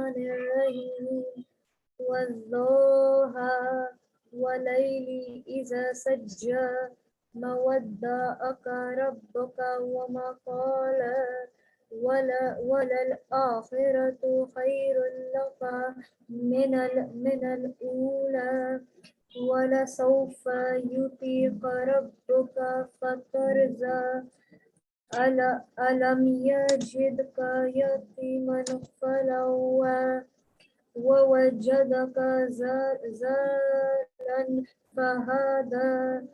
الرحمن الرحيم والضحى والليل إذا سجى ما ودعك ربك وما قال وللآخرة خير لك من الأولى ولسوف يعطيك ربك فترضى ألم يجدك يتيما فلوى ووجدك ضالا فهدى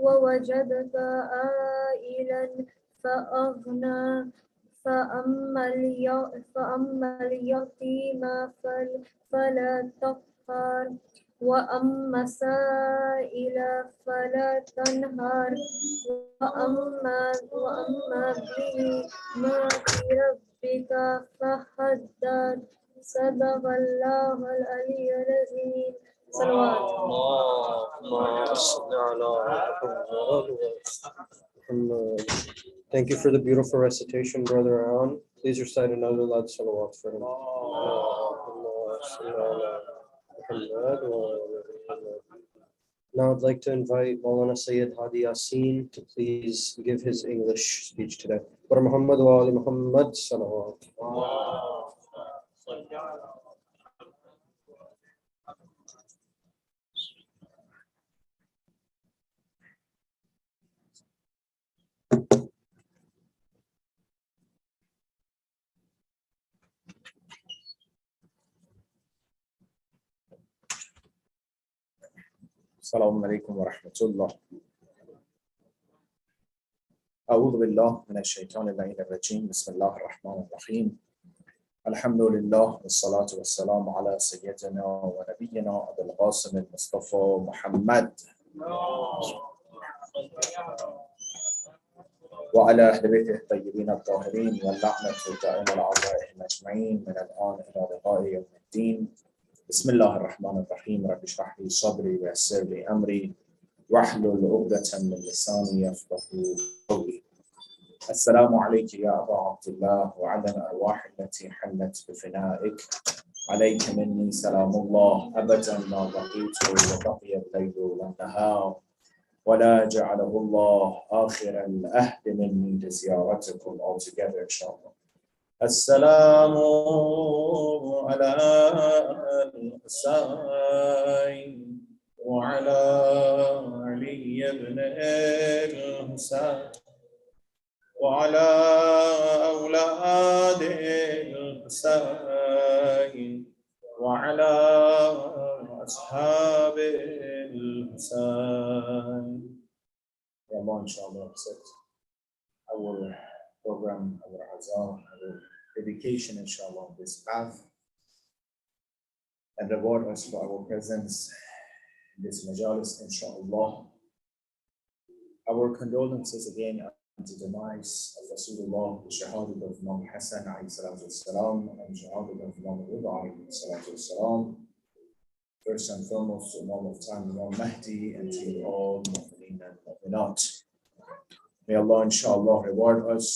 ووجدك عائلا فأغنى فأما اليتيم فلا تقهر وأما السائل فلا تنهر وأما بنعمة ربك فحدث صدق الله العلي العظيم. Thank you for the beautiful recitation, Brother Aaron. Please recite another loud salawat for him. Now I'd like to invite Maulana Sayyid Hadi Yasin to please give his English speech today. Brother Muhammad wa ali Muhammad salawat. السلام عليكم ورحمة الله. أعوذ بالله من الشيطان اللعين الرجيم. بسم الله الرحمن الرحيم. الحمد لله والصلاة والسلام على سيدنا ونبينا أبي القاسم المصطفى محمد وعلى أهل بيته الطيبين الطاهرين واللعنة الدائمة لأعدائهم أجمعين من الآن إلى لقاء يوم الدين. بسم الله الرحمن الرحيم. رب اشرح لي صدري ويسر لي أمري واحلل عقدة من لساني يفقهوا قولي. السلام عليك يا أبا عبد الله وعلى الأرواح التي حلت بفنائك. عليك مني سلام الله أبدا ما بقيت وبقي الليل والنهار ولا جعله الله آخر الأهد مني لزيارتكم altogether inshallah. السلام على الحسين وعلى علي بن الحسين وعلى أولاد الحسين وعلى أصحاب الحسين. Allah inshallah accept our program, our azan, our dedication inshallah on this path and reward us for our presence in this majalis inshallah. Our condolences again on the demise of Rasulullah, the shahadat of Imam Hasan alayhi salatu wassalam, and shahadat of Imam Rida alayhi salatu wassalam. First and foremost, to Imam of time, Imam Mahdi, and to all mu'mineen and mu'minat. May Allah inshallah reward us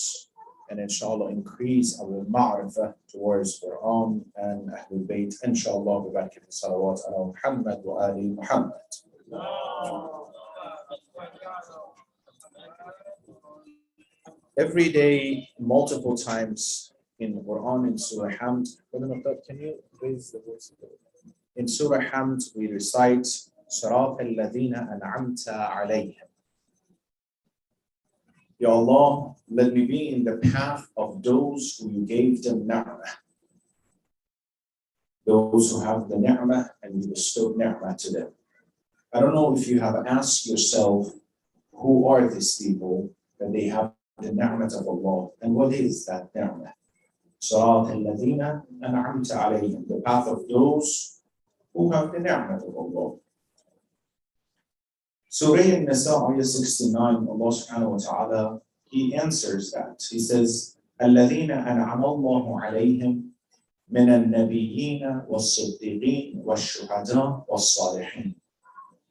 and inshallah increase our ma'rifah towards Quran and Ahlul Bayt inshallah bi barakati salawat ala Muhammad wa ali Muhammad. Every day, multiple times in Quran, in Surah Hamd, can you raise the voice? In Surah Hamd, we recite Sirat al-Ladhina an'amta alayhim. Ya Allah, let me be in the path of those who you gave them ni'mah. Those who have the ni'mah and you bestowed ni'mah to them. I don't know if you have asked yourself, who are these people that they have the ni'mah of Allah, and what is that ni'mah? Sirat al-Ladhina an'amta alayhim, the path of those who have the ni'mah of Allah. Surah An-Nisa, ayah 69, Allah subhanahu wa ta'ala, He answers that. He says, الَّذِينَ أَنْعَمَ اللَّهُ عَلَيْهِمْ مِنَ النَّبِيِّينَ وَالصِّدِّيقِينَ وَالشُّهَدَاءِ وَالصَّالِحِينَ.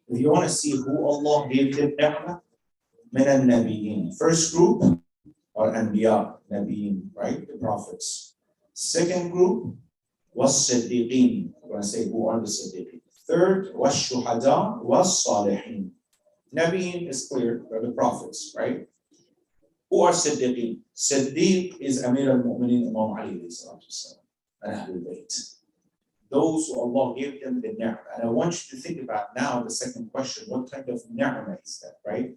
If you want to see who Allah gave them ni'mah, مِنَ النَّبِيِّينَ. First group are Anbiya, Nabiyin, right? The prophets. Second group was Siddiqeen. I'm going to say who are the Siddiqeen. Third was Shuhada was Salihin. Nabiin is clear, they're the prophets, right? Who are Siddiqeen? Siddiq is Amir al-Mu'mineen Imam Ali and Ahlul Bayt. Those who Allah gave them the ni'mah. And I want you to think about now the second question, what kind of ni'mah is that, right?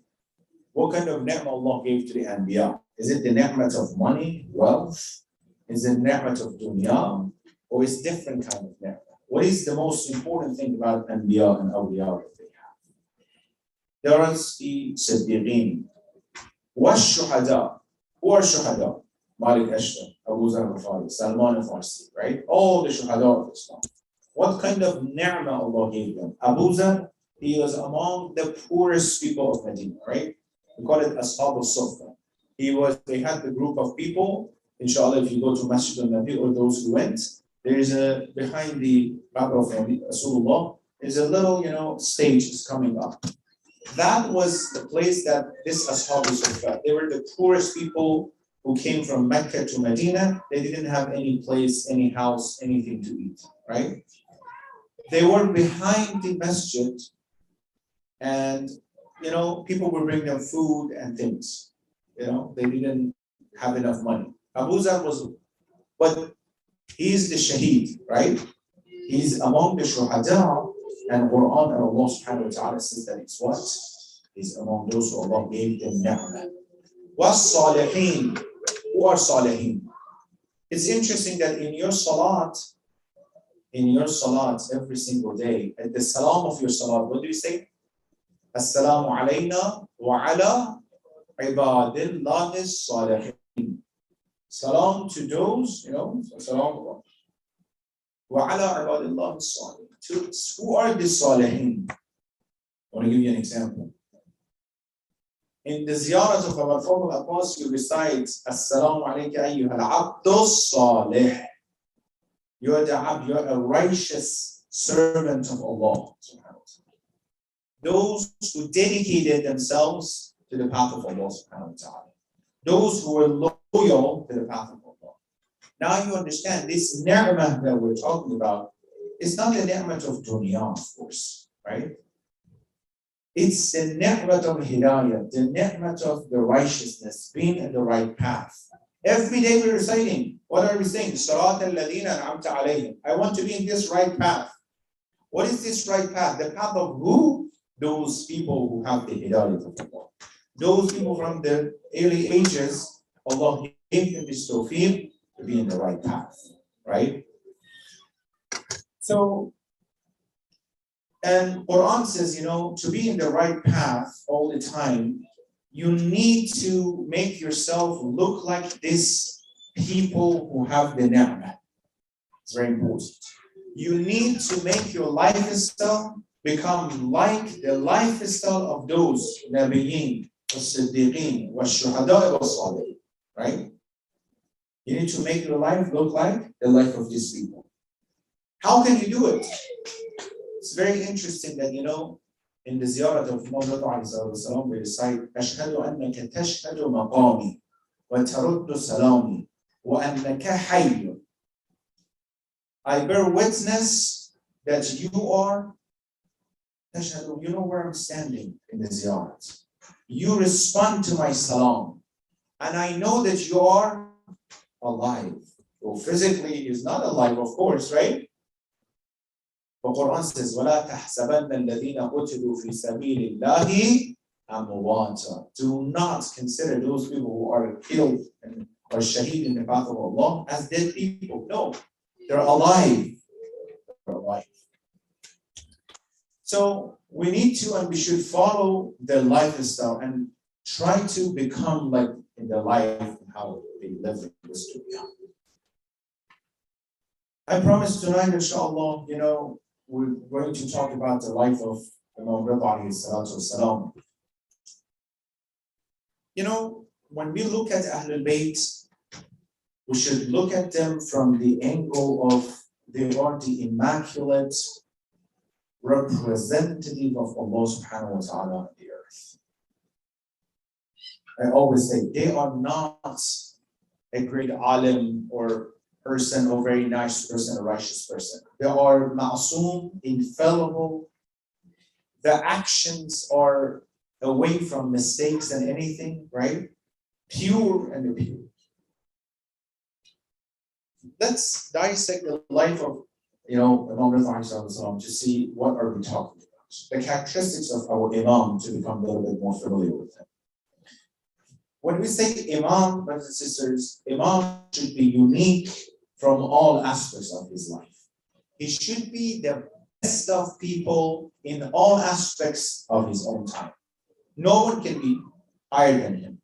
What kind of ni'mah Allah gave to the Anbiya? Is it the ni'mah of money, wealth? Is it ni'mah of dunya? Or is it different kind of ni'mah? What is the most important thing about Anbiya and Awliya that they have? There is the Siddiqeen. Shuhada. Who are Shuhada? Malik Ashtar, Abu Zar al-Ghifari, Salman al-Farsi, right? All the Shuhada of Islam. What kind of ni'mah Allah gave them? Abu Zar, he was among the poorest people of Medina, right? We call it SAWW. They had the group of people. Inshallah, if you go to Masjid al-Nabi or those who went, there is behind the Bab of Rasulullah, there's a little, stage is coming up. That was the place that this SAWW, they were the poorest people who came from Mecca to Medina. They didn't have any place, any house, anything to eat, right? They were behind the masjid and, people would bring them food and things. They didn't have enough money. Abu Zar but he's the shaheed, right? He's among the shuhada, and Quran and Allah subhanahu wa ta'ala says that it's what? He's among those who Allah gave them ni'mah. Was-salihin. Who are salihin? It's interesting that in your salat every single day, at the salam of your salat, what do you say? Assalamu alayna wa ala ibadillahi salihin. Salam to those, salam wa ala ibadillahi salihin. Who are the salihin? I want to give you an example. In the ziyarat of our formal apostle, you recite Assalamu alayka ayyuhal abdus salih. You're a righteous servant of Allah. Those who dedicated themselves to the path of Allah subhanahu wa ta'ala. Those who were loyal to the path of Allah. Now you understand this ni'mah that we're talking about is not the ni'mah of dunya, of course, right? It's the ni'mah of hidayah, the ni'mah of the righteousness, being in the right path. Every day we're reciting. What are we saying? Salat al-ladina an'amta alayhim. I want to be in this right path. What is this right path? The path of who? Those people who have the hidayah of Allah. Those people from the early ages, Allah gave them this tawfiq to be in the right path, right? So, and Quran says, to be in the right path all the time, you need to make yourself look like this people who have the ni'mah. It's very important. You need to make your lifestyle become like the lifestyle of those Nabiyin, Siddiqeen, Shuhada, Salihin, right? You need to make your life look like the life of these people. How can you do it? It's very interesting that, in the ziyarat of Imam, we recite, أشهد أنك تشهد مقامي وترد سلامي وأنك حي. I bear witness that you are, you know where I'm standing in the ziyarat. You respond to my salam. And I know that you are alive. Well, physically, he's not alive, of course, right? The Quran says, وَلَا تَحْسَبَنَّ الَّذِينَ قُتِلُوا فِي سَبِيلِ اللَّهِ أَمْوَاتًا. Do not consider those people who are killed and are shaheed in the path of Allah as dead people. No, they're alive. They're alive. So we need to and we should follow their lifestyle and try to become like in their life and how they live in this dunya. I promise tonight, inshallah, we're going to talk about the life of Imam Rida alayhi salatu wasalam. When we look at Ahlul Bayt, we should look at them from the angle of they are the immaculate representative of Allah subhanahu wa ta'ala on the earth. I always say they are not a great alim or person or very nice person, a righteous person. They are ma'soom, infallible. The actions are away from mistakes and anything, right? Pure and pure. Let's dissect the life of, Imam Rida to see what are we talking about. The characteristics of our Imam to become a little bit more familiar with him. When we say Imam, brothers and sisters, Imam should be unique from all aspects of his life. He should be the best of people in all aspects of his own time. No one can be higher than him.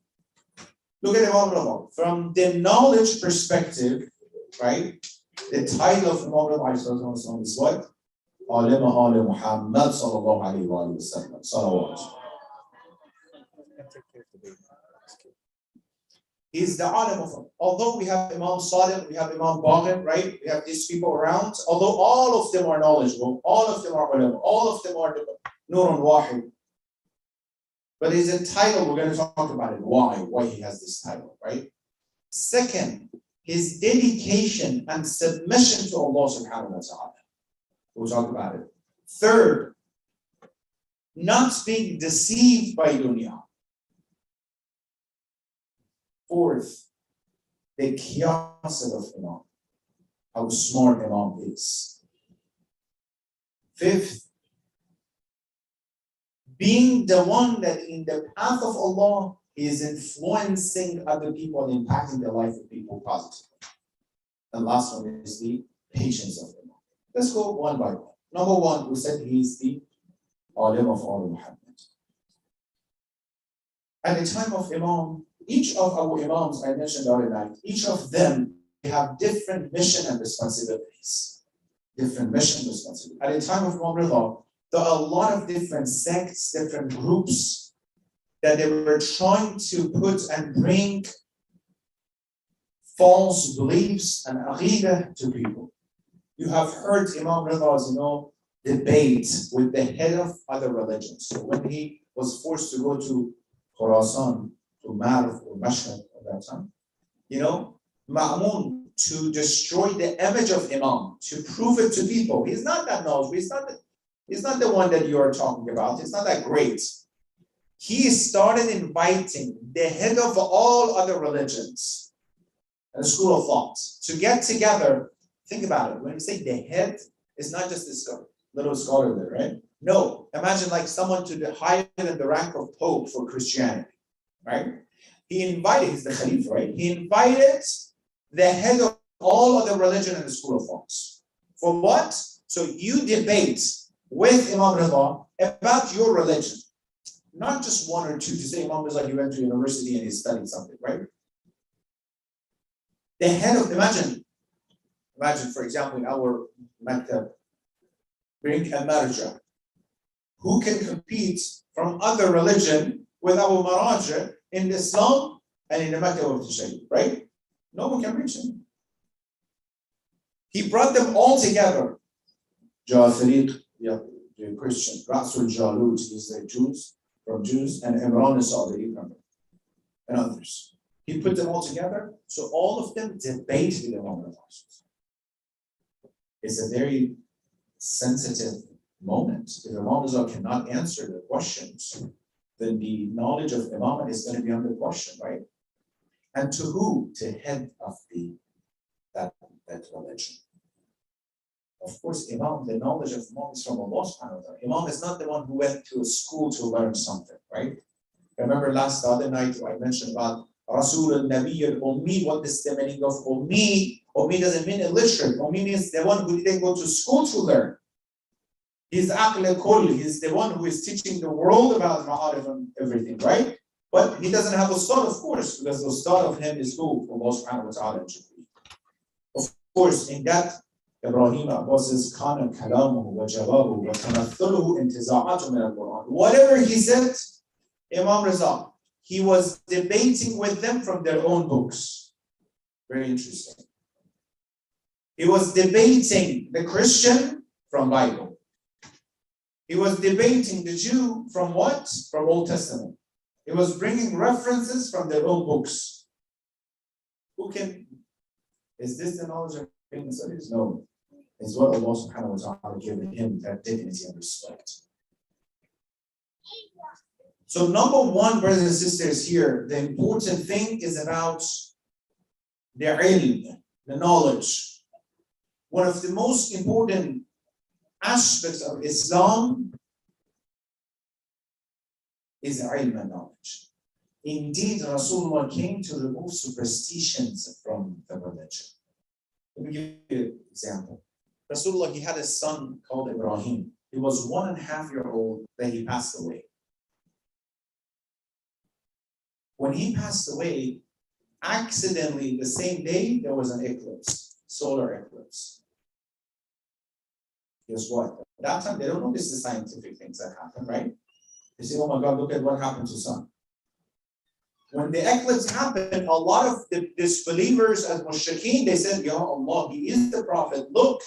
Look at Imam Rida. From the knowledge perspective, right? The title of Imam Rida is what? Alima Ali Muhammad sallallahu alayhi wa sallam. Salawat. He's the alim of them. Although we have Imam Sadiq, we have Imam Baqir, right? We have these people around. Although all of them are knowledgeable, all of them are ulama, all of them are Nurun Wahid. But there's a title, we're going to talk about it. Why he has this title, right? Second, his dedication and submission to Allah subhanahu wa ta'ala. We'll talk about it. Third, not being deceived by dunya. Fourth, the qiyasat of Imam, how smart Imam is. Fifth, being the one that in the path of Allah is influencing other people and impacting the life of people positively. And last one is the patience of Imam. Let's go one by one. Number one, we said he is the alim of all Muhammad. At the time of Imam, each of our Imams, I mentioned the other night, each of them have different mission and responsibilities. Different mission and responsibilities. At the time of Imam Rida, there are a lot of different sects, different groups that they were trying to put and bring false beliefs and aqidah to people. You have heard Imam Rida's, debate with the head of other religions. So when he was forced to go to Khurasan, to Marv or Mashhad at that time, Ma'mun, to destroy the image of Imam, to prove it to people. He's not that knowledgeable. He's not the one that you are talking about. He's not that great. He started inviting the head of all other religions and the school of thought to get together. Think about it. When you say the head, it's not just this little scholar there, right? No. Imagine like someone to the higher than the rank of Pope for Christianity, right? He's the Khalif, right? He invited the head of all other religion and the school of thoughts. For what? So you debate with Imam Rida about your religion. Not just one or two to say Imam is like he went to university and he studied something, right? The head of, imagine for example, in our maktab, bring a marja. Who can compete from other religion with our maraja in Islam and in the maktab of the Shaykh, right? No one can reach him. He brought them all together. Jafariq, the Christian, Rasul Jalut is the Jews, and Imran is Saudi and others. He put them all together, so all of them debate with Imam Rida. It's a very sensitive moment. If Imam Rida cannot answer the questions, then the knowledge of Imam is going to be under question, right? And to who? To head of that religion. Of course, Imam, the knowledge of Imam is from Allah subhanahu wa ta'ala. Imam is not the one who went to a school to learn something, right? Remember the other night I mentioned about Rasul al-Nabi al-Ummi. What is the meaning of Ummi? Ummi doesn't mean illiterate. Ummi means the one who didn't go to school to learn. He's Aql al-Kull. He's the one who is teaching the world about Ma'arif and everything, right? But he doesn't have a start, of course, because the start of him is who? Allah subhanahu wa ta'ala. Of course, in that, Ibrahim Abbas says, Kana kalamuhu wa jawabuhu wa tamathuluhu intiza'atu min al-Quran. Whatever he said, Imam Rida, he was debating with them from their own books. Very interesting. He was debating the Christian from Bible. He was debating the Jew from what? From Old Testament. He was bringing references from their own books. Who can Is this the knowledge of being studies? No. It's what Allah subhanahu wa ta'ala given him, that dignity and respect. So number one, brothers and sisters, here, the important thing is about the ilm, the knowledge. One of the most important aspects of Islam is the ilm and knowledge. Indeed, Rasulullah came to remove superstitions from the religion. Let me give you an example. Rasulullah, he had a son called Ibrahim. He was 1.5 years old when he passed away. When he passed away, accidentally the same day, there was an eclipse, solar eclipse. Guess what? At that time, they don't notice the scientific things that happen, right? They say, oh my God, look at what happened to sun. When the eclipse happened, a lot of the disbelievers and mushrikeen, they said, Ya Allah, he is the prophet. Look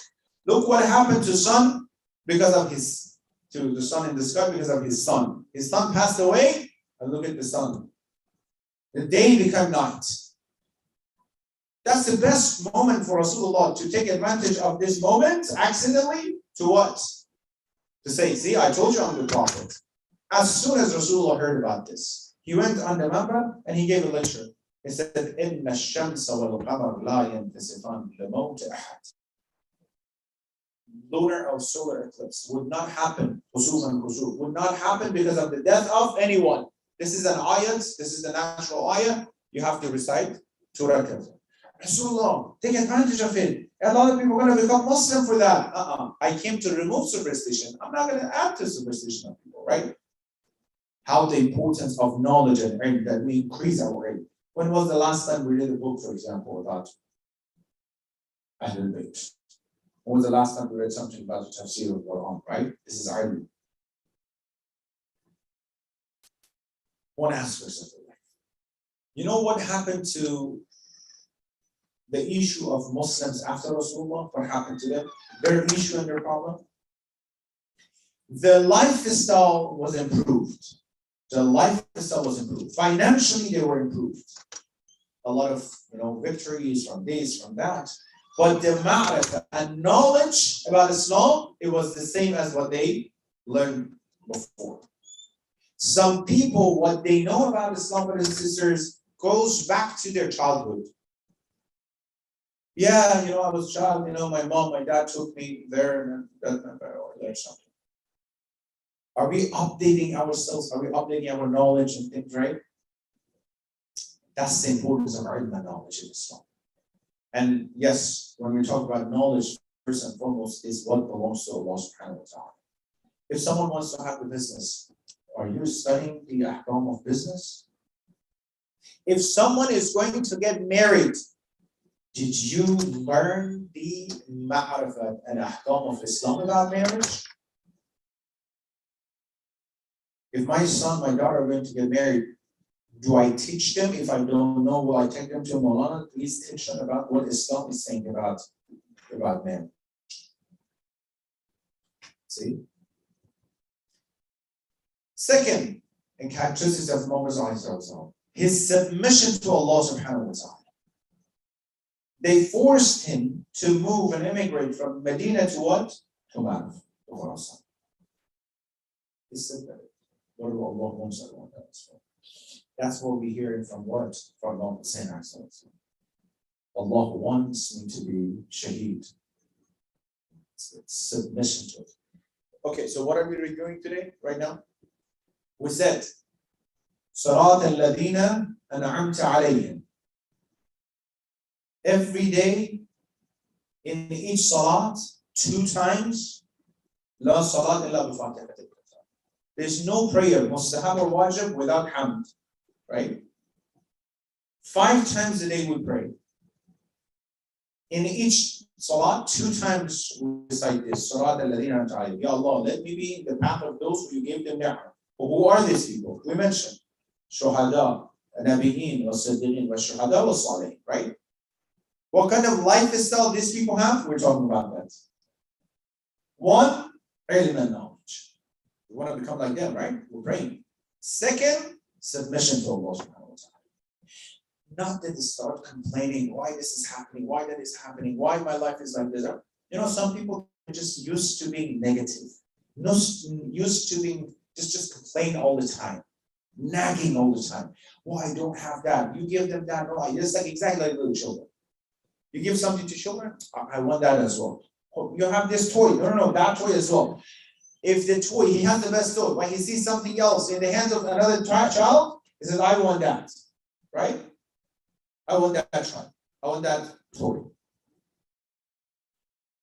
what happened to sun because of to the sun in the sky because of his son. His son passed away, and look at the sun. The day became night. That's the best moment for Rasulullah to take advantage of this moment accidentally to what? To say, see, I told you I'm the prophet. As soon as Rasulullah heard about this, he went on the Mambra and he gave a lecture. He said, إِنَّ الشَّمْسَ وَالْقَمَرَ لَا يَنْتَسِفَانِ لِمَوْتِ أَحَدٍ. Lunar or solar eclipse would not happen, would not happen because of the death of anyone. This is an ayat, this is the natural ayat. You have to recite to Rakat. Rasulullah, take advantage of it. A lot of people are going to become Muslim for that. I came to remove superstition. I'm not going to add to superstition of people, right? How the importance of knowledge and ilm, that we increase our ilm. When was the last time we read a book, for example, about Ahlul Bayt? When was the last time we read something about the tafsir of Quran, right? This is ilm. One aspect of the life. You know what happened to the issue of Muslims after Rasulullah? What happened to them? Their issue and their problem? The lifestyle was improved. The lifestyle was improved. Financially, they were improved. A lot of victories from this, from that. But the ma'rifah and knowledge about Islam, it was the same as what they learned before. Some people, what they know about Islam, brothers and sisters, goes back to their childhood. Yeah, I was a child, my mom, my dad took me there and there's something. Are we updating ourselves? Are we updating our knowledge and things, right? That's the importance of ilm and knowledge in Islam. And yes, when we talk about knowledge, first and foremost is what belongs to Allah subhanahu wa ta'ala. If someone wants to have a business, are you studying the ahkam of business? If someone is going to get married, did you learn the ma'rifat and ahkam of Islam about marriage? If my son, my daughter are going to get married, do I teach them? If I don't know, will I take them to Maulana? Please teach them about what Islam is saying about marriage. See? Second, in characteristics of Muhammad, his submission to Allah subhanahu wa ta'ala. They forced him to move and immigrate from Medina to what? To Mecca, to Khurasan. He said that. What do Allah wants I want that as well. That's what we hear from what? From Allah saying ourselves. Allah wants me to be shaheed. It's submission to it. Okay, so what are we reviewing today, right now? We said, Salat al-Ladina an'amta alayhim. Every day, in each salat, 2 times, La salat illa bi-Fatiha. There's no prayer, mustahab or wajib, without hamd, right? 5 times a day we pray. In each salat, 2 times we recite this, Salat al-Ladina an'amta alayhim. Ya Allah, let me be in the path of those who you gave them ni'mah. Who are these people? We mentioned Shuhada, Nabiyin, Siddiqin, Shuhada, Salihin, right? What kind of lifestyle these people have? We're talking about that. 1, ilm and knowledge. We want to become like them, right? We're praying. 2, submission to Allah subhanahu wa ta'ala. Not that they start complaining, why this is happening, why that is happening, why my life is like this. You know, some people are just used to being negative, used to being just complain all the time, nagging all the time. Oh, I don't have that. You give them that. No, it's like exactly like little children. You give something to children, I want that as well. Oh, you have this toy. No, that toy as well. If the toy, he has the best toy, when he sees something else in the hands of another child, he says, I want that, right? I want that child. I want that toy.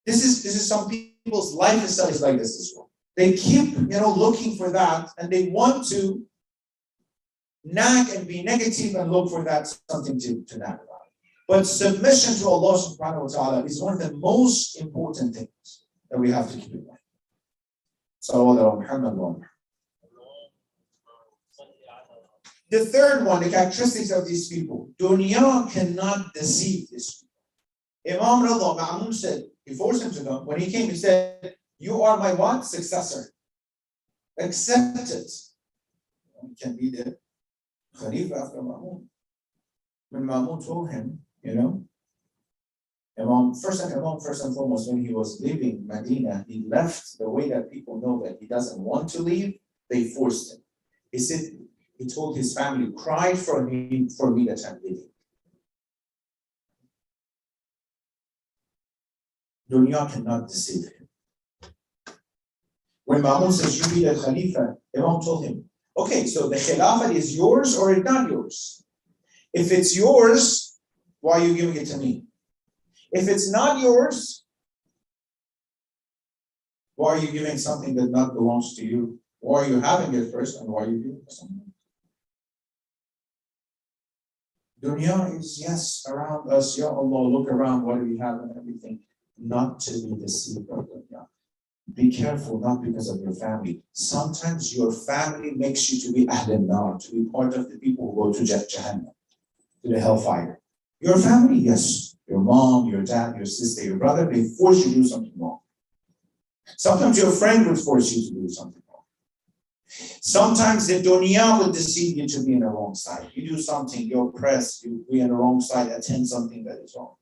This is some people's lifestyle is like this as well. They keep, looking for that, and they want to nag and be negative and look for that something to nag about. But submission to Allah subhanahu wa ta'ala is one of the most important things that we have to keep in mind. The third one, the characteristics of these people. Dunya cannot deceive these people. Imam Rada Ma'mun said, he forced him to come. When he came, he said, you are my what? Successor. Accept it. You can be the Khalifa after Ma'mun. When Ma'mun told him, Imam, first and foremost, when he was leaving Medina, he left the way that people know that he doesn't want to leave. They forced him. He said, he told his family, cry for me that I'm leaving. Dunya cannot deceive him. When Ma'mun says, you be the Khalifa, Imam told him, okay, so the Khilafah is yours or it's not yours? If it's yours, why are you giving it to me? If it's not yours, why are you giving something that not belongs to you? Why are you having it first, and why are you giving it to someone? Dunya is, yes, around us. Ya Allah, look around what we have and everything. Not to be deceived by dunya. Be careful, not because of your family. Sometimes your family makes you to be Ahlul Nar, to be part of the people who go to Jahannam, to the hellfire. Your family, yes. Your mom, your dad, your sister, your brother, they force you to do something wrong. Sometimes your friend would force you to do something wrong. Sometimes the dunya will deceive you to be on the wrong side. You do something, you're oppressed, you be on the wrong side, attend something that is wrong.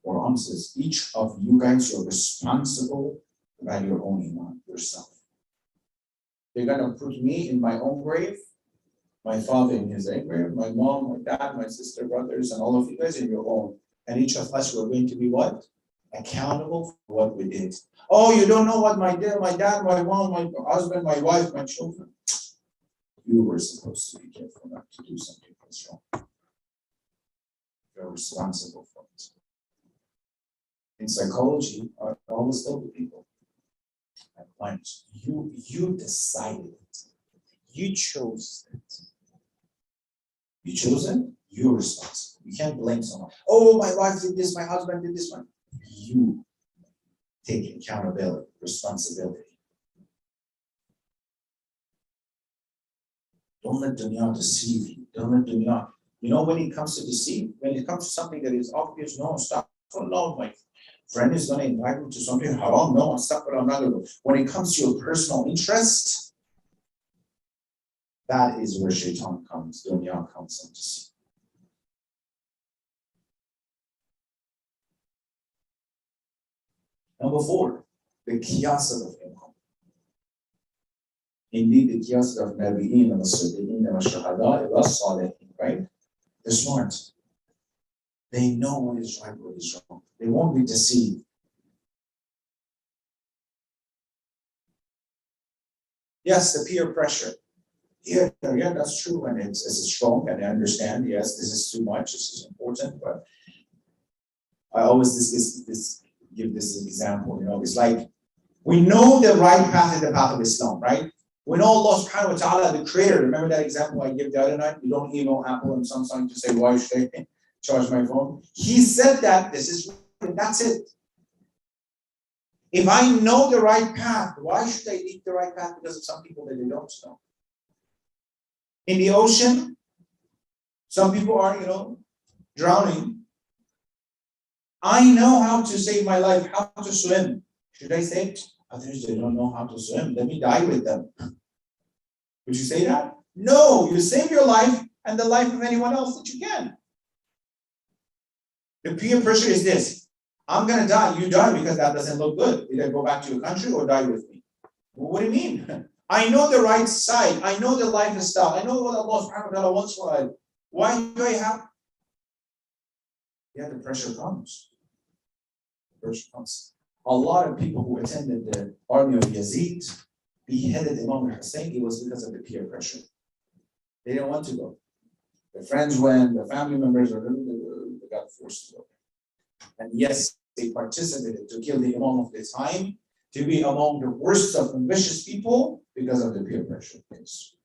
Quran says, each of you guys are responsible about your own iman, yourself. They're going to put me in my own grave, my father in his own grave, my mom, my dad, my sister, brothers, and all of you guys in your own. And each of us were going to be what? Accountable for what we did. Oh, you don't know what my dad, my mom, my husband, my wife, my children. You were supposed to be careful not to do something that's wrong. You're responsible for it. In psychology, I always tell the people, my clients, you decided it. You chose it. You chose it, you're responsible. You can't blame someone. Oh, my wife did this, my husband did this one. You take accountability, responsibility. Don't let dunya deceive you. Don't let dunya. When it comes to deceive, when it comes to something that is obvious, no, stop. For love, my friend is going to invite me to something haram. No, stop, but I'm not going to. When it comes to your personal interest, that is where shaitan comes, dunya comes in to see. Number 4, the qiyasat of Imam. Indeed, the qiyasat of Nabi'in and As-Siddiqin and Ash-Shahada and As-Salihin, right? They're smart. They know what is right, what is wrong. They won't be deceived. Yes, the peer pressure. Yeah, that's true, and it's strong, and I understand. Yes, this is too much. This is important, but I always give this example. It's like we know the right path is the path of Islam, right? We know Allah Subhanahu wa Taala, the Creator. Remember that example I gave the other night? You don't email Apple and Samsung to say why should I charge my phone. He said that this is right, and that's it. If I know the right path, why should I leave the right path because of some people that they don't know? In the ocean, some people are, drowning. I know how to save my life, how to swim. Should I say it? Others, they don't know how to swim. Let me die with them. Would you say that? No, you save your life and the life of anyone else that you can. The peer pressure is this. I'm going to die. You die because that doesn't look good. Either go back to your country or die with me. Well, what do you mean? I know the right side. I know the lifestyle. I know what Allah subhanahu wa ta'ala wants for us. Why do I have? Yeah, the pressure comes. The pressure comes. A lot of people who attended the army of Yazid beheaded Imam Hussein. It was because of the peer pressure. They didn't want to go. The friends went, the family members, they got forced to go. And yes, they participated to kill the Imam of the time, to be among the worst of ambitious people because of the peer pressure. Yes.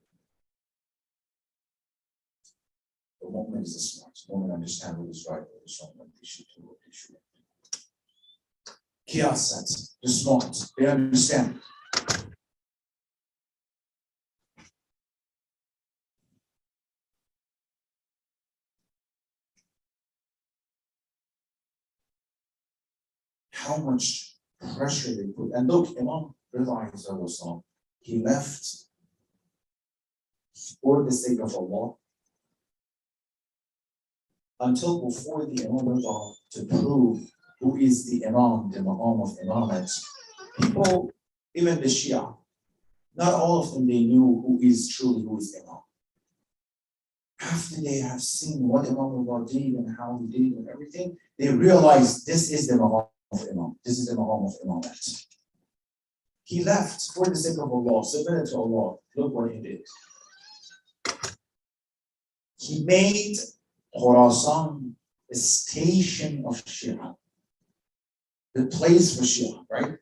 The moment is the smart. The moment understand what is right, what is wrong, what they should do, what they should do. Chaos, the smart, they understand. How much pressure they put. And look, Imam realized he left for the sake of Allah until before the Imam Ridha to prove who is the Imam of Imamate. People, even the Shia, not all of them they knew who is Imam. After they have seen what Imam Ridha did and how he did and everything, they realized this is the Imam of Imam. This is the Imam of Imamate. He left for the sake of Allah, submitted to Allah. Look what he did. He made Khurasan a station of Shia, the place for Shia, right?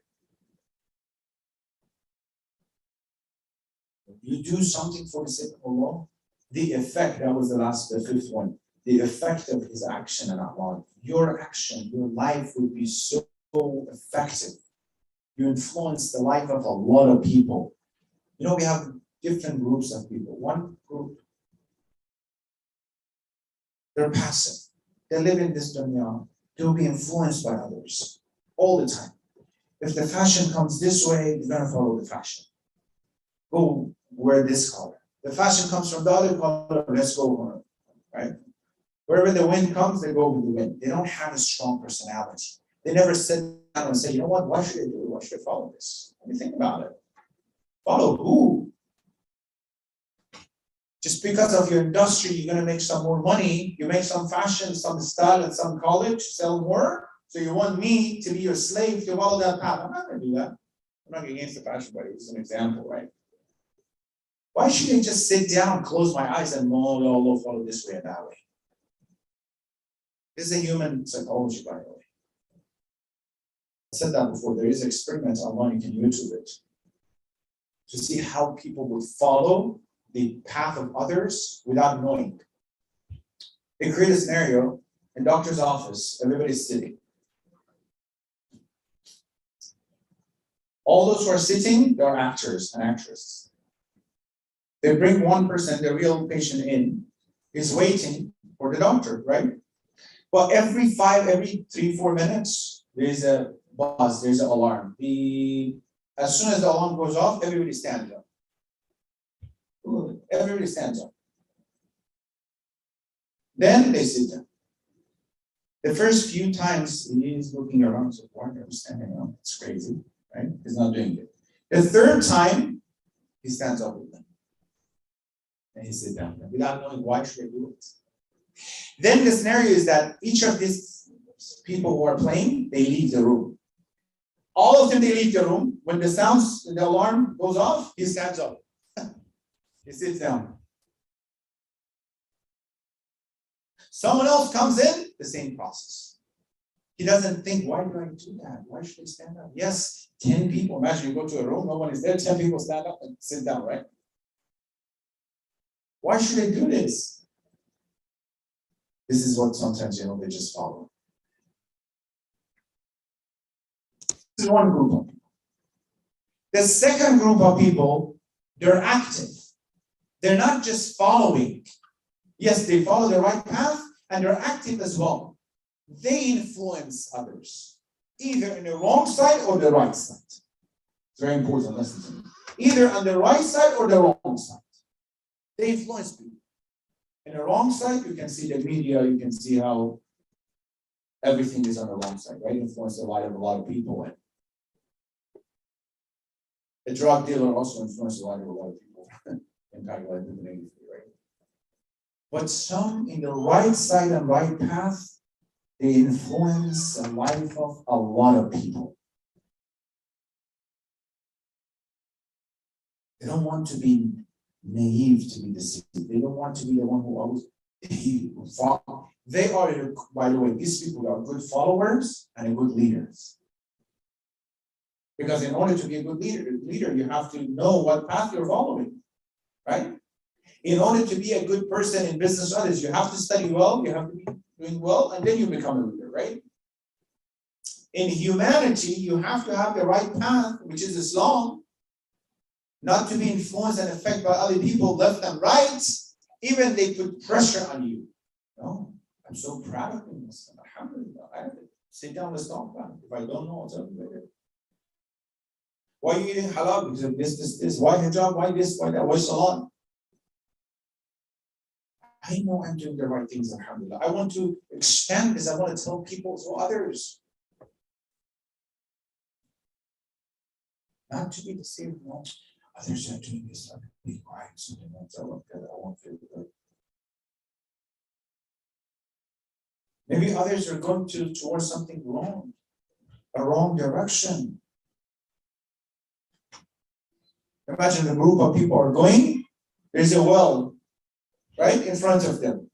You do something for the sake of Allah, the effect, that was the fifth one, the effect of his action and Allah, your action, your life would be so effective. You influence the life of a lot of people. You know, we have different groups of people. One group, they're passive. They live in this dunya. They'll be influenced by others all the time. If the fashion comes this way, you're going to follow the fashion. Go wear this color. The fashion comes from the other color, let's go, right? Wherever the wind comes, they go with the wind. They don't have a strong personality. They never sit down and say, you know what, why should I do it? Why should I follow this? Let me think about it. Follow who? Just because of your industry, you're going to make some more money. You make some fashion, some style at some college, sell more. So you want me to be your slave to follow that path. I'm not going to do that. I'm not against the fashion, but it's an example, right? Why should I just sit down, close my eyes, and follow this way and that way? This is a human psychology, by the way. I said that before. There is experiments online, you can YouTube it, to see how people would follow the path of others without knowing. They create a scenario in doctor's office, everybody's sitting. All those who are sitting, they're actors and actresses. They bring one person, the real patient in, is waiting for the doctor, right? But every 3, 4 minutes, there's a buzz, there's an alarm. As soon as the alarm goes off, everybody stands up. Everybody stands up. Then they sit down. The first few times he is looking around, so why are you standing up? It's crazy, right? He's not doing it. The third time, he stands up with them. And he sits down without knowing why should I do it. Then the scenario is that each of these people who are playing, they leave the room. All of them, they leave the room. When the alarm goes off, he stands up. He sits down. Someone else comes in, the same process. He doesn't think, why do I do that? Why should I stand up? Yes, 10 people. Imagine you go to a room, no one is there, 10 people stand up and sit down, right? Why should I do this? This is what sometimes, they just follow. This is one group of people. The second group of people, they're active. They're not just following. Yes, they follow the right path and they're active as well. They influence others, either in the wrong side or the right side. It's very important, listen to me. Either on the right side or the wrong side. They influence people. In the wrong side, you can see the media, you can see how everything is on the wrong side, right? Influence the life of a lot of people. And a drug dealer also influences the life of a lot of people. Impact life negatively, right? But some in the right side and right path, they influence the life of a lot of people. They don't want to be naive to be deceived. They don't want to be the one who always follow. They are, by the way, these people are good followers and good leaders. Because in order to be a good leader, you have to know what path you're following, right? In order to be a good person in business others, you have to study well, you have to be doing well, and then you become a leader, right? In humanity, you have to have the right path, which is Islam, not to be influenced and affected by other people left and right, even they put pressure on you. No, I'm so proud of you. Alhamdulillah, I have to sit down, let's talk about it. If I don't know, I'll tell you later. Why are you eating halal? Because of this. Why hijab? Why this? Why that? Why salat? I know I'm doing the right things, alhamdulillah. I want to expand this. I want to tell people, so others. Not to be deceived, no. Others are doing this, I be quiet, something else. I won't feel good. Maybe others are going towards something wrong, a wrong direction. Imagine the group of people are going, there's a well right in front of them.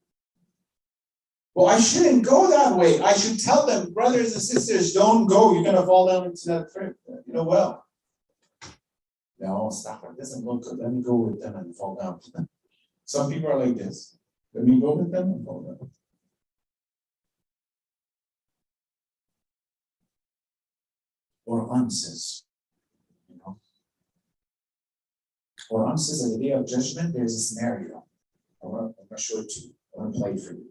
Well, I shouldn't go that way. I should tell them, brothers and sisters, don't go. You're going to fall down into that well. No, stop. It doesn't look good. Let me go with them and fall down. Some people are like this. Let me go with them and fall down. Or answers. Or answers at the day of judgment, there's a scenario. I'm going to show it to you. I'm going to play it for you.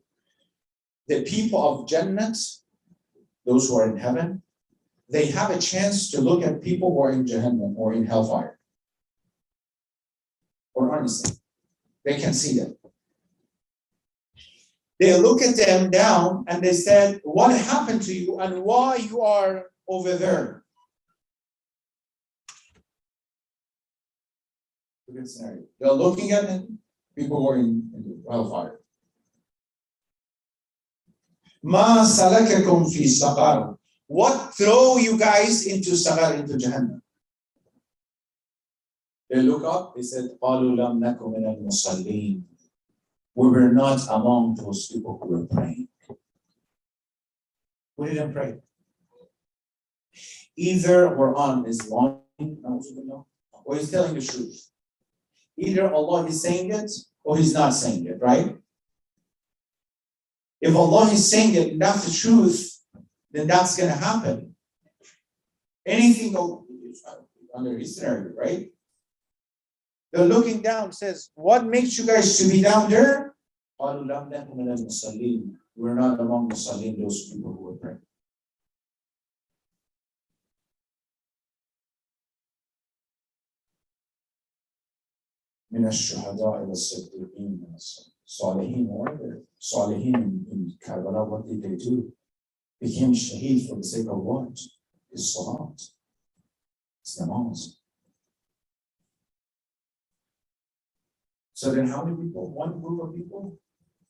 The people of Jannah, those who are in heaven, they have a chance to look at people who are in Jahannam or in hellfire. Or honestly, they can see them. They look at them down and they said, what happened to you and why you are over there? Look at the scenario. They're looking at them, people who are in hellfire. Ma salakakum fi saqar. What throw you guys into saqar, into Jahannam? They look up, they said, قَالُوا لَمْ نَكُ مِنَ الْمُصَلِّينَ. We were not among those people who were praying. We didn't pray. Either we're on Islam, or he's telling the truth. Either Allah is saying it, or he's not saying it, right? If Allah is saying it, and that's the truth, then that's going to happen. Anything under his scenario, right? They're looking down, says, what makes you guys to be down there? We're not among the Muslims, those people who are praying. من الشهداء إلى الصديقين من الصالحين. Whatever Salihin in Karbala, what did they do? Became shaheed for the sake of what? His salat. It's namaz. So then how many people? One group of people,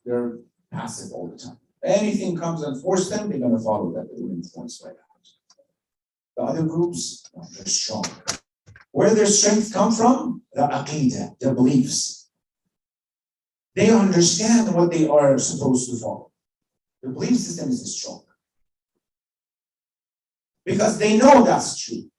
they're passive all the time. Anything comes and force them, they're going to follow that. They're influenced by that. The other groups, no, they're strong. Where their strength come from? The aqidah, the beliefs. They understand what they are supposed to follow. The belief system is strong. Because they know that's true.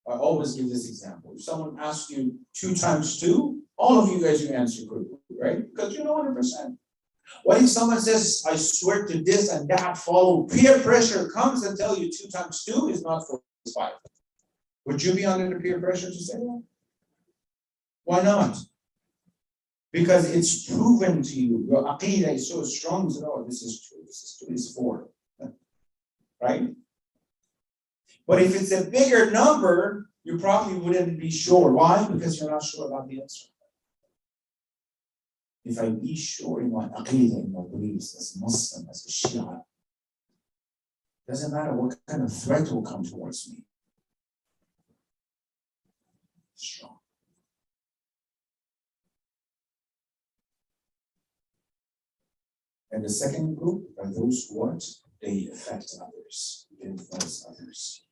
I always give this example. If someone asks you 2 times 2, all of you guys, you answer quickly, right? Because you know 100%. What if someone says, I swear to this and that, follow peer pressure, comes and tell you 2 times 2 is not 4, it's 5. Would you be under the peer pressure to say that? Why not? Because it's proven to you. Your aqidah is so strong, you know, this is true, this is 2, this is 4. Right? But if it's a bigger number, you probably wouldn't be sure. Why? Because you're not sure about the answer. If I be sure in my aqidah, in my beliefs, as a Muslim, as a Shia, doesn't matter what kind of threat will come towards me. Strong. And the second group are those who they affect others, they influence others.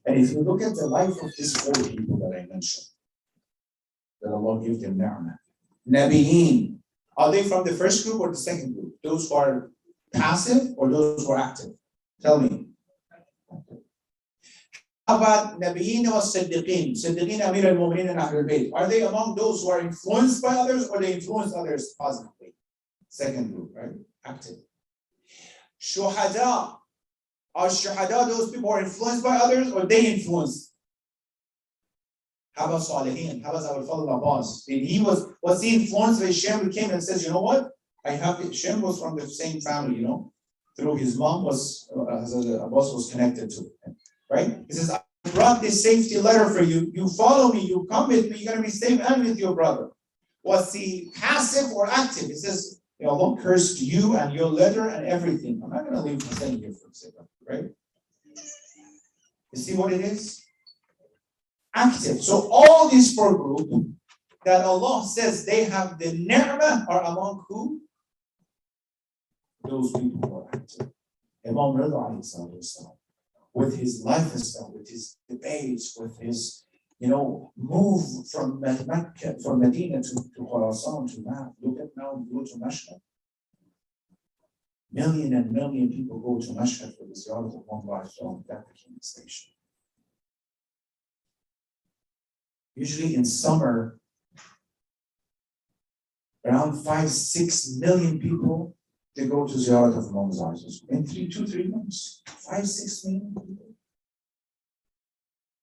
And if you look at the life of these 4 people that I mentioned, that Allah gave them ni'mah, Nabiyin, are they from the first group or the second group? Those who are passive or those who are active? Tell me. How about Nabiyin or Siddiqeen? Siddiqeen, Amir al-Mu'mineen and Ahlul Bayt. Are they among those who are influenced by others or they influence others positively? Second group, right? Active. Shuhada. Are Shuhada those people who are influenced by others or they influence? How about Salihin? How about Abu Fadl Abbas? Was he influenced by Shem who came and says, you know what? Shem was from the same family, you know, through his mom Abbas was connected to him, right? He says, I brought this safety letter for you. You follow me, you come with me, you're going to be safe and with your brother. Was he passive or active? He says, Allah cursed you and your letter and everything. I'm not going to leave Hasan here for a second, right? You see what it is? Active. So all these 4 groups that Allah says they have the ni'mah are among who? Those people who are active. Imam Rida, with his lifestyle, with his debates, with his, move from Mecca, from Medina to Khurasan to Ma'at. Look at now, go to Mashhad. Million and million people go to Mashhad for the ziyarah of one lifestyle. That became the station. Usually in summer, around 5-6 million people, they go to ziyarah of Imam Zarzaz. In 2-3 months, 5-6 million people.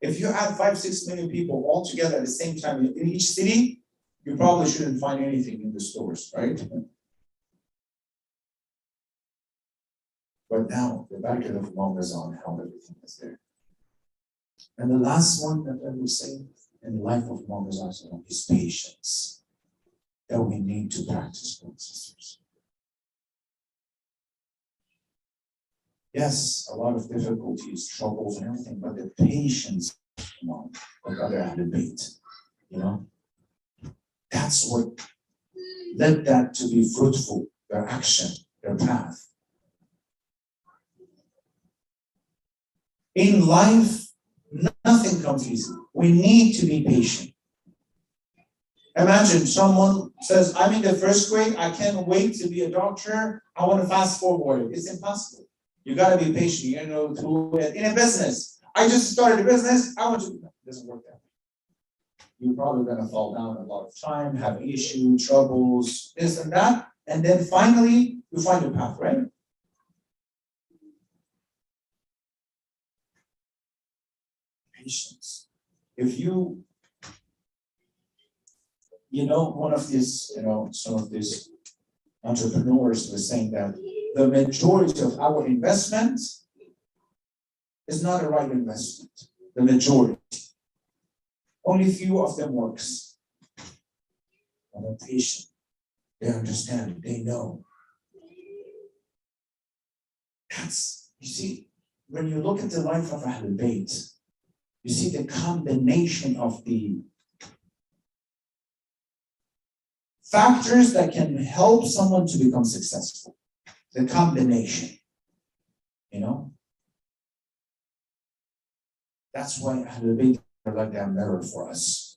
If you add 5-6 million people all together at the same time in each city, you probably shouldn't find anything in the stores, right? But now, the barakah of Imam is on how everything is there. And the last one that I will say in the life of Imam is patience that we need to practice, brothers and sisters. Yes, a lot of difficulties, troubles, and everything, but the patience, like other Ahlul Bayt, that's what led that to be fruitful, their action, their path. In life, nothing comes easy. We need to be patient. Imagine someone says, I'm in the first grade, I can't wait to be a doctor, I want to fast forward. It's impossible. You got to be patient. You know, through in a business. I just started a business. I want to. It doesn't work that way. You're probably going to fall down a lot of time, have issues, troubles, this and that, and then finally you find a path, right? Patience. If one of these, some of these entrepreneurs was saying that the majority of our investment is not a right investment. The majority. Only few of them works. And they're patient. They understand. They know. You see, when you look at the life of Ahlul Bayt, you see the combination of the factors that can help someone to become successful. The combination, That's why Ahlul Bayt are like that mirror for us.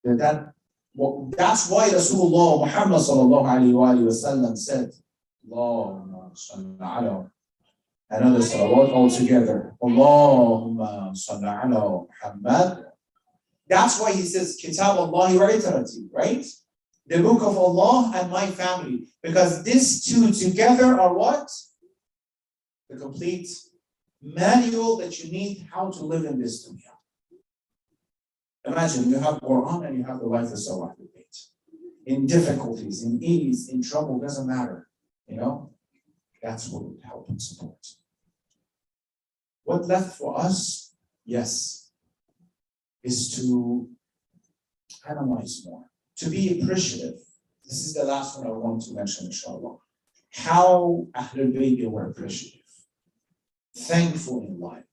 That's why Rasulullah Muhammad sallallahu alayhi wa sallam said, Allahumma salli ala, another salawat all together. Allahumma salli ala Muhammad. That's why he says, Kitab Allahi wa itarati, right? The book of Allah and my family. Because these two together are what? The complete manual that you need how to live in this dunya. Imagine you have Quran and you have the life of SAWW. In difficulties, in ease, in trouble, doesn't matter. That's what would help and support. What left for us? Yes. is to analyze more, to be appreciative. This is the last one I want to mention, inshallah. How Ahlul Bayt were appreciative, thankful in life.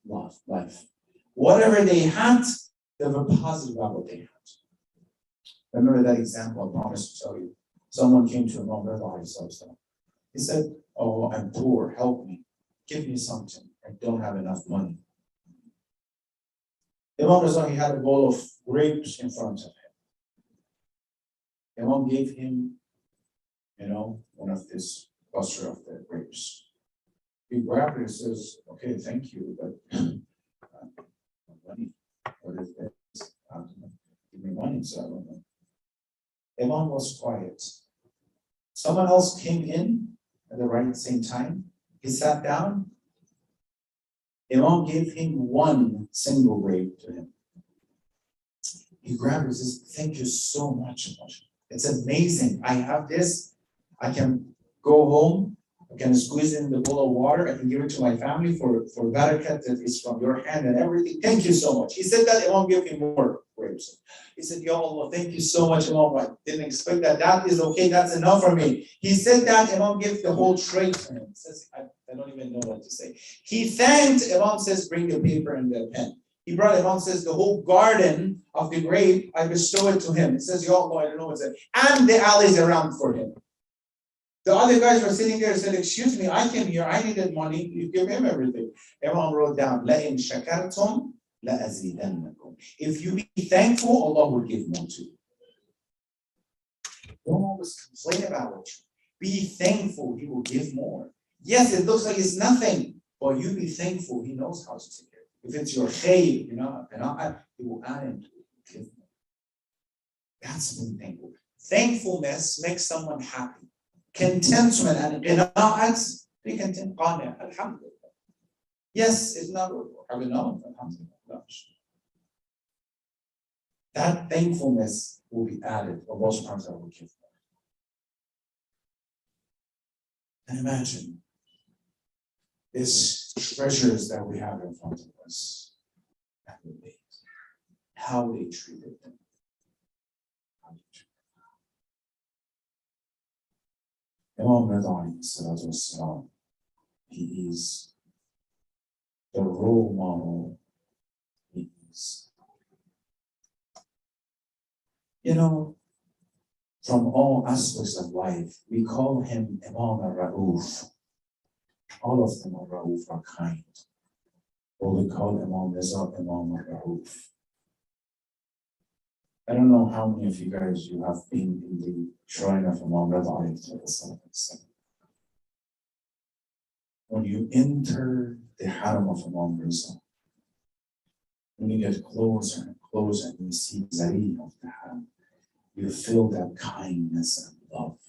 Whatever they had, they were positive about what they had. Remember that example I promised to tell you. Someone came to Imam Reza. He said, "Oh, I'm poor, help me. Give me something. I don't have enough money." Imam Reza, he had a bowl of grapes in front of him. Imam gave him, one of this cluster of the grapes. He grabbed it and says, "Okay, thank you, but money. What is this? Give me money, so I don't know." Imam was quiet. Someone else came in at the same time. He sat down. Imam gave him one single grape to him. He grabbed it and says, "Thank you so much. It's amazing. I have this. I can go home. I can squeeze in the bowl of water. I can give it to my family for barakat that is from your hand and everything. Thank you so much." He said that. Imam gave him more grapes. He said, "Ya Allah, thank you so much, Imam. I didn't expect that. That is okay. That's enough for me." He said that. Imam gave the whole tray to him. He says, I don't even know what to say. He thanked. Imam says, "Bring the paper and the pen." He brought, Imam says, the whole garden of the grape, I bestow it to him. He says, "Ya Allah, I don't know what's it." And the alleys around for him. The other guys were sitting there and said, "Excuse me, I came here, I needed money, you give him everything." Imam wrote down, لَإِن شَكَرْتُمْ لَأَزِيدَنَّكُمْ. If you be thankful, Allah will give more to you. Don't always complain about it. Be thankful, He will give more. Yes, it looks like it's nothing, but you be thankful, He knows how to take care of it. If it's your khayr, He will add into it, give more. That's being thankful. Thankfulness makes someone happy. Contentment and qina'at, be content, qani', alhamdulillah. Yes, it's not enough, alhamdulillah. That thankfulness will be added, Allah subhanahu wa ta'ala will give more. And imagine these treasures that we have in front of us, how they treated them. Imam Reza, he is the role model. He is, from all aspects of life, we call him Imam al-Ra'uf. All of them are Ra'uf, are kind. But we call Imam Reza Imam al-Ra'uf. I don't know how many of you guys have been in the shrine of Imam Reza. When you enter the Haram of Imam Reza, when you get closer and closer and you see Zari of the Haram, you feel that kindness and love.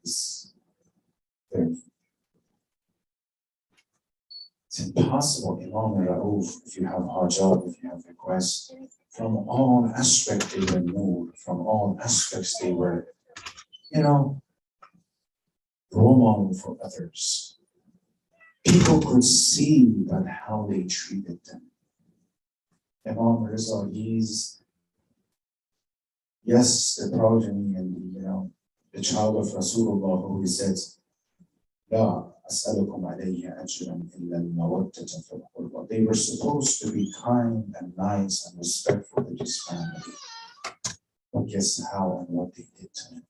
It's impossible, Imam Ra'uf, if you have hajat, if you have requests, from all aspects they were moved, from all aspects they were, role model for others. People could see that how they treated them. Imam Reza, he's, yes, the progeny and the child of Rasulullah, who he said, "La as'alukum alayhi ajran illa al-mawaddata fil qurba." They were supposed to be kind and nice and respectful to his family. But guess how and what they did to him?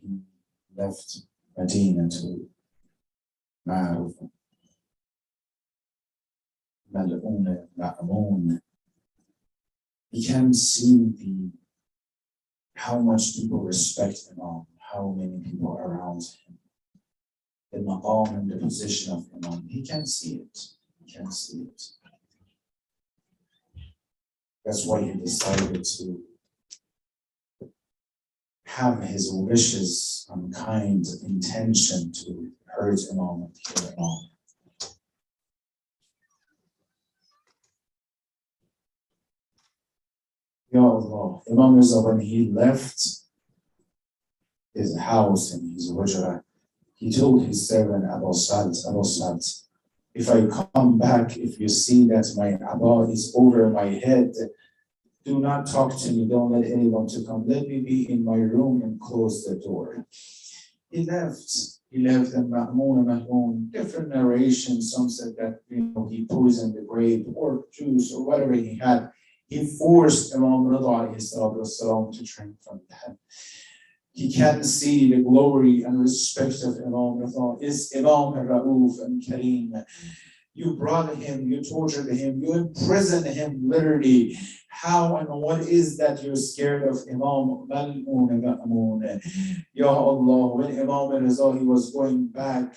He left Medina to Ma'ruf, Mal'un, Ma'amun. He can see how much people respect Imam, how many people are around him, the maqam and the position of Imam. He can see it. He can see it. That's why he decided to have his wishes and kind intention to hurt Imam and kill Imam. Ya Allah, Imam Reza, when he left his house and his wajra, he told his servant Abu Salt, if I come back, if you see that my Abba is over my head, do not talk to me, don't let anyone to come. Let me be in my room and close the door. He left. And Mahmoon, different narrations. Some said that he poisoned the grape or juice or whatever he had. He forced Imam Rida to drink from that. He can't see the glory and respect of Imam Rida. Is Imam Rauf and Kareem. You brought him, you tortured him, you imprisoned him literally. How and what is that you're scared of Imam Ma'mun? Ya Allah, when Imam Rizal, he was going back,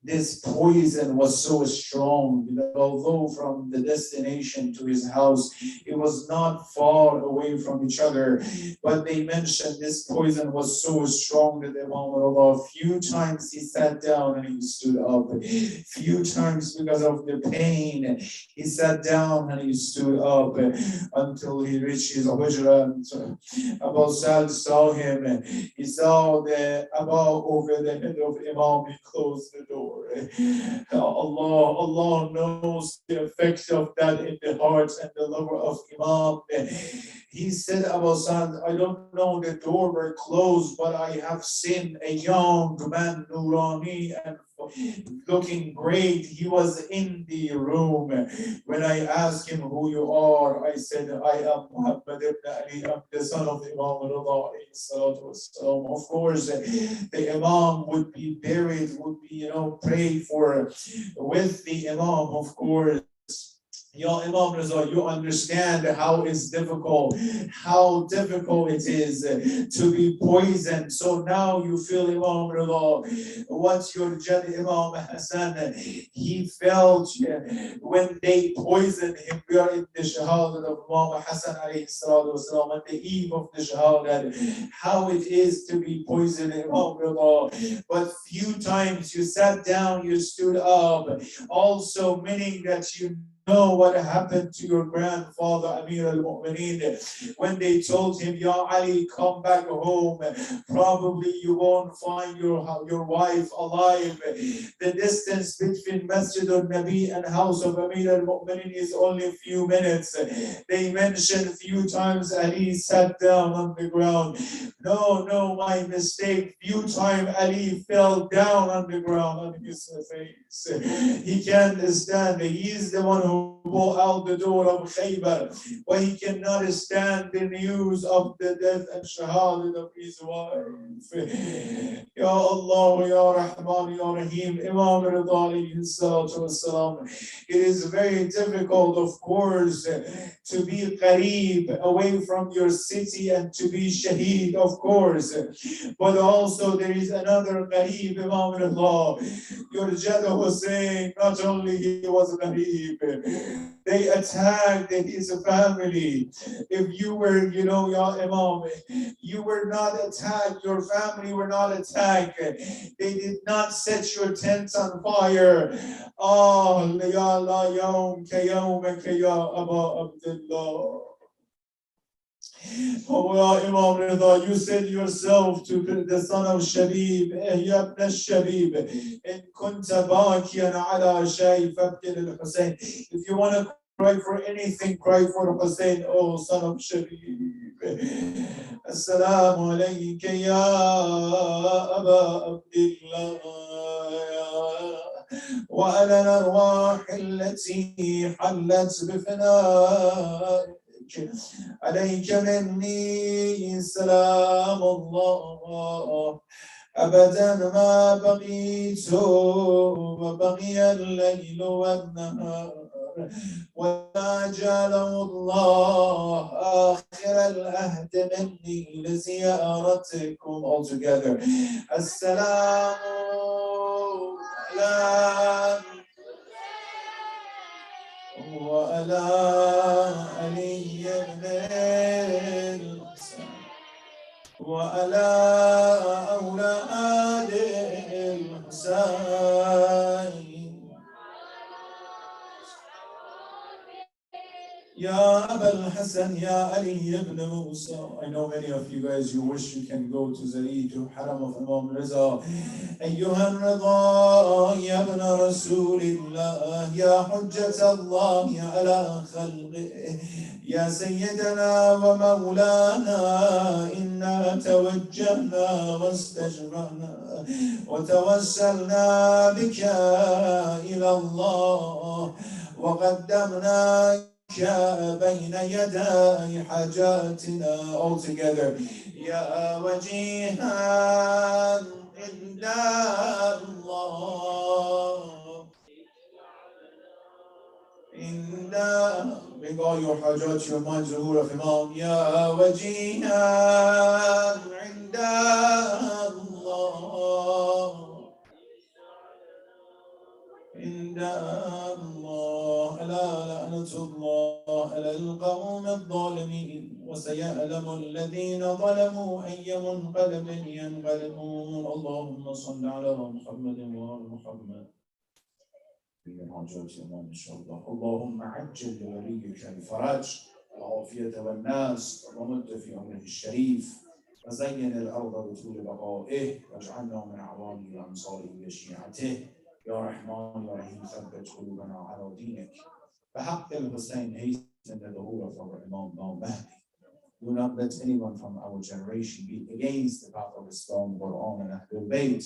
this poison was so strong that although from the destination to his house, it was not far away from each other, but they mentioned this poison was so strong that Imam Allah, few times he sat down and he stood up. Few times because of the pain, he sat down and he stood up until he reached his hujra. Abu Sal saw him. He saw the Abu over the head of Imam. He closed the door. Allah knows the effect of that in the hearts and the lover of Imam. He said, Abu Sal, I don't know, the door were closed, but I have seen a young man, Nurani, and looking great. He was in the room. When I asked him who you are, I said, I am Muhammad ibn Ali, I'm the son of Imam Rida. Of course, the Imam would be buried, would be, prayed for with the Imam, of course. Ya Imam Rizal, you understand how it is difficult it is to be poisoned. So now you feel Imam Rizal, what's your Jad Imam Hasan? He felt when they poisoned him. We are in the Shahadat of Imam Hasan alayhi salatu wasalam, at the eve of the Shahadat, how it is to be poisoned, Imam Rizal. But few times you sat down, you stood up, also meaning that you know what happened to your grandfather Amir al-Mu'mineen when they told him, Ya Ali, come back home, probably you won't find your wife alive. The distance between Masjid al-Nabi and house of Amir al-Mu'mineen is only a few minutes. They mentioned a few times Ali sat down on the ground. No, my mistake. Few times Ali fell down on the ground on his face. He can't stand. He is the one who brought out the door of Khaybar, but he cannot stand the news of the death and shahadat of his wife. Ya Allah, Ya Rahman, Ya Rahim, Imam Rida alayhi salatu wasalam. It is very difficult, of course, to be qareeb, away from your city, and to be shaheed, of course. But also there is another qareeb, Imam Rida. Your Jada was saying, not only he was qareeb, they attacked his family. If you were, Ya Imam, you were not attacked, your family were not attacked. They did not set your tents on fire. Ah, ya la yawm ka yawmaka ya Aba Abdullah. Oh, ya Imam Rida, you said yourself to the son of Shabib, Ya ibn al-Shabib, in kunta bakiyan ala shay fabtil al-Husayn. If you want to cry for anything, cry for Hussein, oh son of Shabib. Assalamu alayka ya Aba Abdullah. وعلى الأرواح التي حلت بفنائك عليك مني سلام الله أبدا ما بقيت وبقي الليل والنهار وما جعله الله آخر العهد مني لزيارتكم all together. السلام على وعلى علي بن الحسين وعلى أولاد الحسين يا أبا Hasan, Ya Ali ibn Musa. I know many of you guys, you wish you can go to the Eid, to Haram of Imam Reza. أيها الرضا يا ابن رسول الله يا حجة الله على خلقه يا سيدنا ومولانا إنا توجهنا واستجمعنا وتوسلنا بك إلى الله وقدمناك بين يدي حاجاتنا. All together. يا وجيها عند الله Bring all your hajat, your minds, Zuhur of Imam. Ya wajihan inda Allah. Inda Allah. Ala la'natullah ala al-qawm al-zalimin. وسيعلم الذين ظلموا أي منقلب ينقلبون. اللهم صل على محمد وآل محمد. إن شاء الله. اللهم عجل لوليك الفرج والعافية والناس ومد في أمره الشريف وزين الأرض بطول بقائه واجعلنا من أعوانه وأنصاره وشيعته يا رحمن يا رحيم ثبت قلوبنا على دينك. بحق الحسين hasten the ظهور of our Imam Mahdi. Do not let anyone from our generation be against the path of Islam, Quran, and Ahlul Bayt.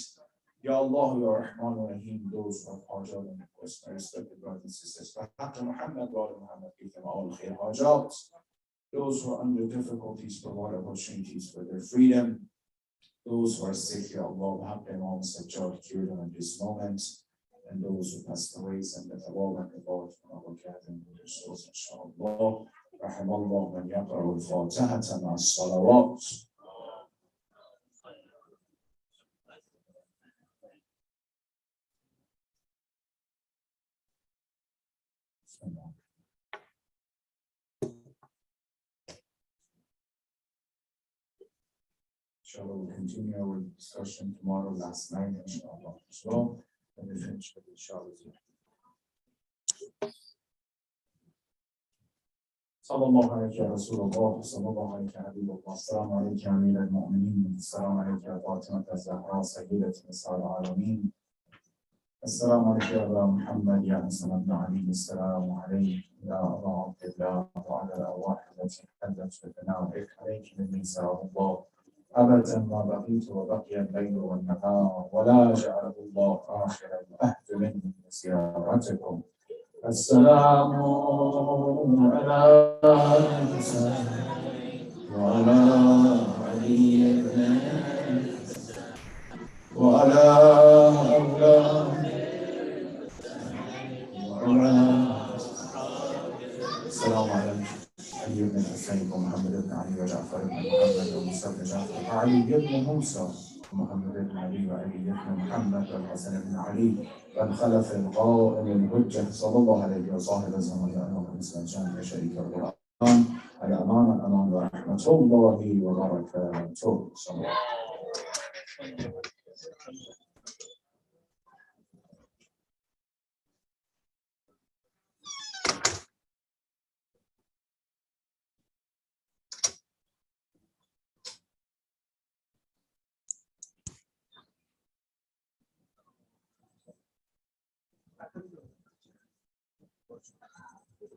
Ya Allah, Ya Rahman, Ya Rahim, those who have hajat and requests, my respected brothers and sisters, Dr. Muhammad, God Muhammad, give them all khair hajat. Those who are under difficulties, provide opportunities for their freedom. Those who are sick, Ya Allah, have them all sajjad, cure them in this moment. And those who passed away, send the thawab and reward from our gathering with their souls, inshaAllah. رحم الله من يقرأ الفاتحة مع الصلوات. Inshallah, we'll continue our discussion tomorrow, last night, inshallah, as well. And we finish with inshallah. صلى الله عليك يا رسول الله صلى الله عليك يا حبيب الله السلام عليك يا أمير المؤمنين السلام عليك يا فاطمة الزهراء سيدة نساء العالمين السلام عليك يا أبا محمد يا حسن بن علي السلام عليك يا أبا عبد الله وعلى الأرواح التي حدت بثنائك عليك مني سلام الله أبدا ما بقيت وبقي الليل والنهار ولا جعله الله آخر العهد مني زيارتكم. السلام على الحسين وعلى علي وعلى أولاد السلام عليكم علي بن الحسين ومحمد بن علي وجعفر بن محمد وموسى بن جعفر وعلي بن موسى ومحمد بن علي وعلي بن محمد والحسن بن علي والخلف القائم الحجة صلى الله عليه وصحبه وسلم يا أيها الإسلام جامع شريك القرآن الأمان ورحمة الله وبركاته.